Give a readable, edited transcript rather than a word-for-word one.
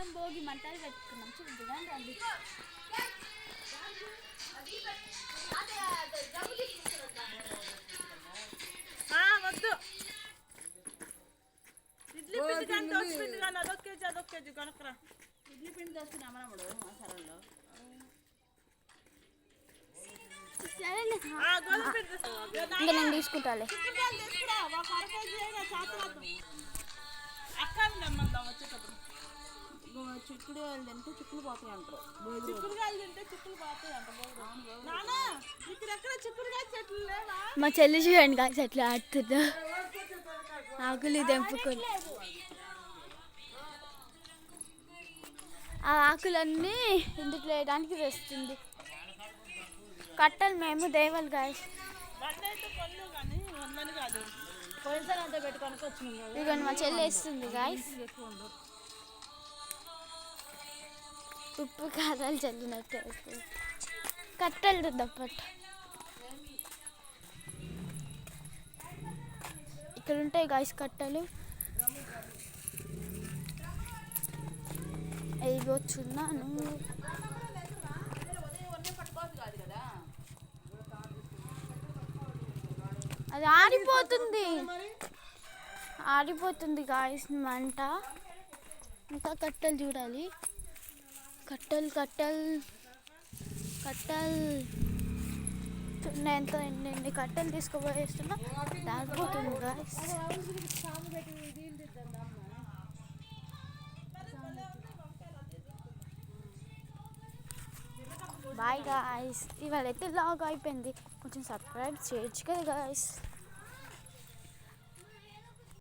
అందరం భోగి మంటలు పెట్టుకున్నాం. చూద్దాం రండి. వద్దు ఇడ్లీ పిండి కానీ దోశ పిండి కానీ అదొక కేజీ కనుక్కరా. ఇడ్లీ పిండి దోసుకుని అమ్మనప్పుడు ఆ సరల్లో ఇంకా నేను తీసుకుంటాలే. చిక్కుడుకాయలు తింటే చిక్కులు పోతాయి అంటారు. చిక్కుడుకాయలు తింటే చిక్కులు పోతాయి అంటారు. ఇక్కడ ఎక్కడ చిక్కుడుకాయ చెట్లు లేవా? మా చెల్లి చూడండి కాదు చెట్లు ఆడుతుందా, ఆకులు తెంపుకొని. ఆ ఆకులన్నీ ఇందుకు వేయడానికి తెస్తుంది. కట్టలు మేము దేవాలి గాయస్. ఇక మా చెల్లి వేస్తుంది గాయస్. ఉప్పు కారాలు చల్లినట్టు కట్టలు దప్పట్. ఇక్కడ ఉంటాయి గాయస్ కట్టలు. ఇవ్వచ్చున్నాను. అది ఆరిపోతుంది గాయస్ మంట. ఇంకా కట్టెలు చూడాలి. కట్టెలు ఎంతో ఎన్ని కట్టెలు తీసుకుపోయేస్తున్నా ఆరిపోతుంది గాయస్. Bye guys. ఇవాళ అయితే లాగ్ అయిపోయింది. కొంచెం సబ్స్క్రైబ్ చేయొచ్చు కదా గాయస్.